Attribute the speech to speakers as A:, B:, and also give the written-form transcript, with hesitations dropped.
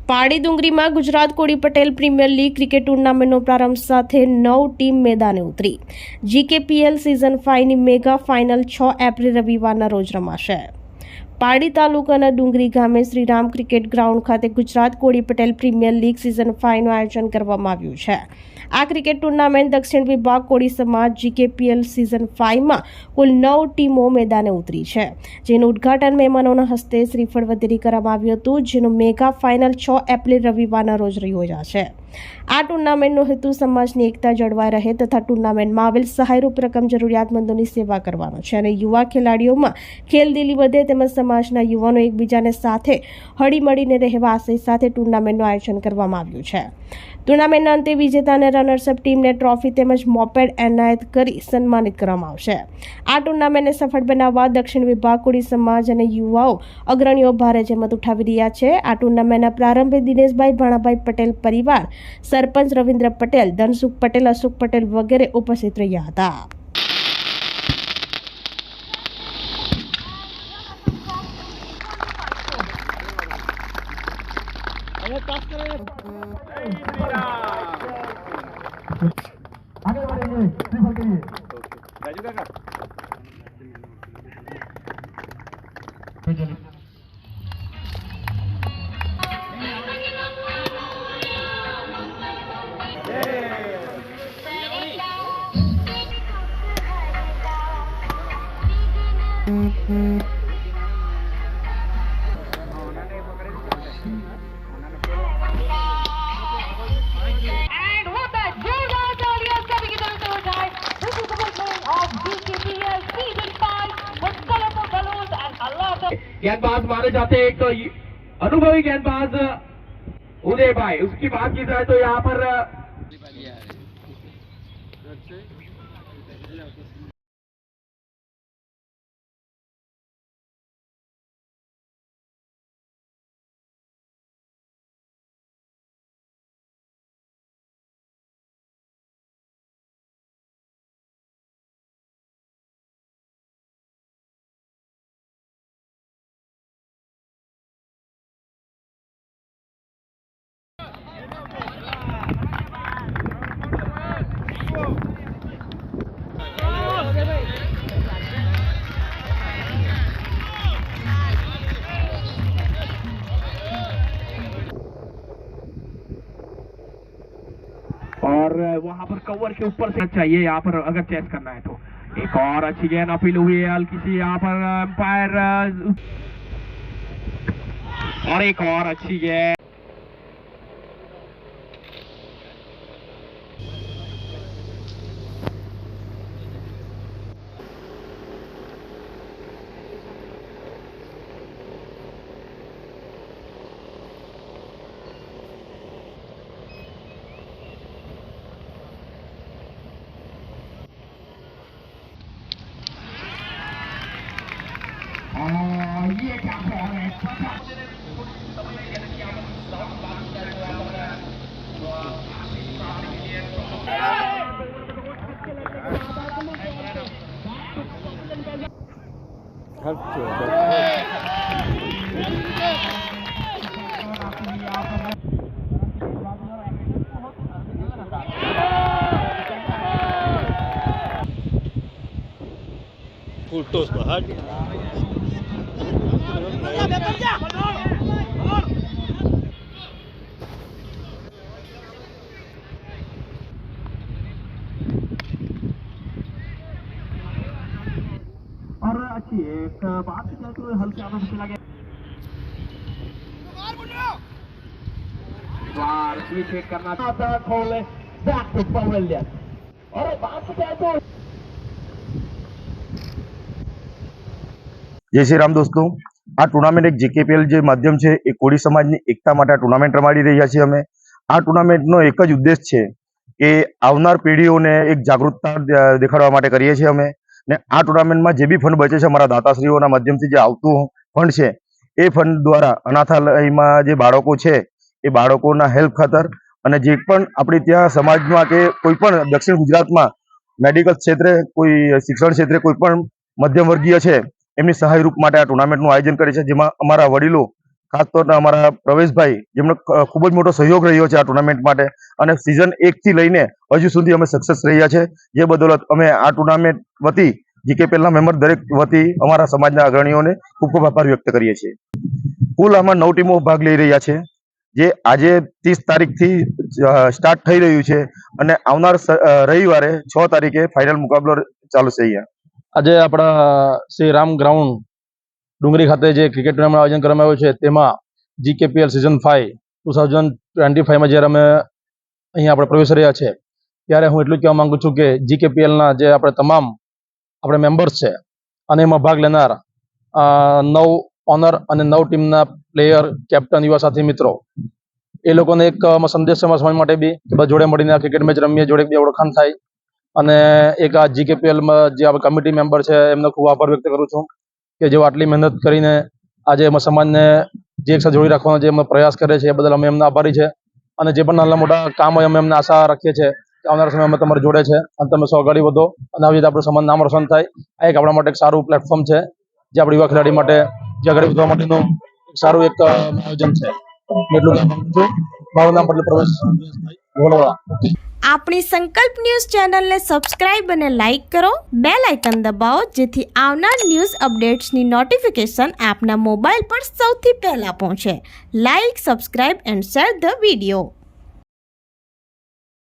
A: પાડી ડુંગરીમાં ગુજરાત કોળી Patel premier league cricket ટુર્નામેન્ટનો પ્રારંભ સાથે 9 ટીમ મેદાને ઉતરી। જીકેપીએલ સિઝન 5ની મેગા ફાઇનલ 6 એપ્રિલ રવિવારના રોજ રમાશે। પાડી તાલુકાના ડુંગરી ગામે શ્રીરામ ક્રિકેટ ગ્રાઉન્ડ ખાતે ગુજરાત કોળી પટેલ પ્રીમિયર લીગ સિઝન 5નું આયોજન કરવામાં આવ્યું છે। આ ક્રિકેટ ટુર્નામેન્ટ દક્ષિણ વિભાગ કોળી સમાજ જીકેપીએલ સિઝન 5માં કુલ 9 ટીમો મેદાને ઉતરી છે, જેનું ઉદ્ઘાટન મહેમાનોના હસ્તે શ્રીફળ વધેરી કરવામાં આવ્યું હતું, જેનું મેગા ફાઇનલ 6 એપ્રિલ રવિવારના રોજ યોજાશે। આ ટુર્નામેન્ટનો હેતુ સમાજની એકતા જળવાઈ રહે તથા ટુર્નામેન્ટમાં આવેલ સહાયરૂપ રકમ જરૂરિયાતમંદોની સેવા કરવાનો છે અને યુવા ખેલાડીઓમાં ખેલદિલી વધે તેમજ સમાજના યુવાનો એકબીજાને સાથે હળીમળીને રહેવા આશય સાથે ટુર્નામેન્ટનું આયોજન કરવામાં આવ્યું છે। ટુર્નામેન્ટના અંતે વિજેતા અને રનર્સઅપ ટીમને ટ્રોફી તેમજ મોપેડ એનાયત કરી સન્માનિત કરવામાં આવશે। આ ટુર્નામેન્ટને સફળ બનાવવા દક્ષિણ વિભાગ કોળી સમાજ અને યુવાઓ અગ્રણીઓ ભારે જહેમત ઉઠાવી રહ્યા છે। આ ટુર્નામેન્ટના પ્રારંભે દિનેશભાઈ ભાણાભાઈ પટેલ પરિવાર, સરપંચ રવિન્દ્ર પટેલ, ધનસુખ પટેલ, અશોક પટેલ વગેરે ઉપસ્થિત રહ્યા હતા।
B: आगे बढ़ेंगे ट्रिपल करिए राजू काका
C: गेंदबाज मारे जाते हैं, एक तो अनुभवी गेंदबाज उदय भाई, उसकी बात की जाए तो यहाँ पर और वहां पर कवर के ऊपर से चाहिए यहाँ पर अगर चेस करना है तो। एक और अच्छी गेंद अपील हुई है हल्की सी यहाँ पर एम्पायर, और एक और अच्छी गेंद ये क्या बॉल है।
D: फुल टॉस बाहर
C: और अच्छी एक बात की तो हल्के आगे चला गया, बार पीछे करना था खोले बैक टू पवेलियन। और बात क्या तो
B: जय श्री राम दोस्तों, आ टूर्नामेंट एक जीकेपीएल जे माध्यम छे ए कोળી समाजनी एकता માટે टूर्नामेंट रमाડી રહ્યા છીએ। અમે આ ટુર્નામેન્ટનો એક જ ઉદ્દેશ છે કે આવનાર પેઢીઓને એક જાગૃતતા દેખાડવા માટે કરીએ છીએ અમે। ને આ ટુર્નામેન્ટમાં જે બી ફંડ બચે છે અમારા દાતાશ્રીઓના માધ્યમથી જે આવતું ફંડ છે એ ફંડ દ્વારા અનાથાલયમાં જે બાળકો છે એ બાળકોના હેલ્પ ખાતર અને જે પણ આપણી ત્યાં સમાજમાં કે કોઈ પણ દક્ષિણ ગુજરાતમાં મેડિકલ ક્ષેત્રે, કોઈ શિક્ષણ ક્ષેત્રે કોઈ પણ મધ્યમ વર્ગીય છે એમની સહાય રૂપ માટે આ ટુર્નામેન્ટનું આયોજન કરે છે, જેમાં અમારા વડીલો ખાસ તौर અમારા પ્રવેશભાઈ જેમનો ખૂબ જ મોટો સહયોગ રહ્યો છે આ ટુર્નામેન્ટ માટે, અને સિઝન 1 થી લઈને હજુ સુધી અમે સક્સેસ રહ્યા છે, જે બદોલત અમે આ ટુર્નામેન્ટ વતી જીકેપીએલ ના મેમ્બર દરેક વતી અમારા સમાજના અગ્રણીઓને ખૂબ ખૂબ આભાર વ્યક્ત કરીએ છીએ. કુલ આમાં 9 ટીમો ભાગ લઈ રહ્યા છે, જે આજે 30 તારીખથી સ્ટાર્ટ થઈ રહ્યું છે અને આવનાર રવિવારે 6 તારીખે ફાઇનલ મુકાબલો ચાલુ છે. અહીંયા
D: આજે આપણા શ્રી રામ ગ્રાઉન્ડ ડુંગરી ખાતે જે ક્રિકેટ ટુર્નામેન્ટ આયોજન કરવામાં આવ્યું છે, તેમાં જીકેપીએલ સિઝન 5 2025માં જ્યારે અમે અહીંયા આપણે પ્રવેશ રહ્યા છે, ત્યારે હું એટલું કહેવા માંગુ છું કે જીકેપીએલના જે આપણે તમામ આપણે મેમ્બર્સ છે અને એમાં ભાગ લેનાર 9 ઓનર અને 9 ટીમના પ્લેયર, કેપ્ટન, યુવા સાથી મિત્રો, એ લોકોને એક સંદેશ સમજવા માટે બી કે બધા જોડે મળીને આ ક્રિકેટ મેચ રમીએ, જોડે બી ઓળખાણ થાય, અને એક આ જીકેપીએલમાં જે આપણે કમિટી મેમ્બર છે એમનો ખૂબ આભાર વ્યક્ત કરું છું કે જેઓ આટલી મહેનત કરીને આજે સમાજને જે એક સાથે જોડી રાખવાનો જે એમનો પ્રયાસ કરે છે, એ બદલ અમે એમના આભારી છે. અને જે પણ નાના મોટા કામ હોય અમે એમને આશા રાખીએ છીએ કે આવનારા સમયમાં તમારી જોડે છે અને તમે સૌ આગળ વધો અને આવી રીતે આપણું સમાજ નામ રોશન થાય. આ એક આપણા માટે એક સારું પ્લેટફોર્મ છે, જે આપણા યુવા ખેલાડી માટે જે આગળ વધવા માટેનું એક સારું એક આયોજન છે. એટલું કહેવા માંગુ છું. મારું નામ પટેલ પ્રવેશ ગોલવાડા.
A: આપણી સંકલ્પ ન્યૂઝ ચેનલને સબસ્ક્રાઇબ અને લાઇક કરો, બેલ આઇકન દબાવો, જેથી આવનાર ન્યૂઝ અપડેટ્સની નોટિફિકેશન આપના મોબાઈલ પર સૌથી પહેલા પહોંચે. Like, subscribe and share the video.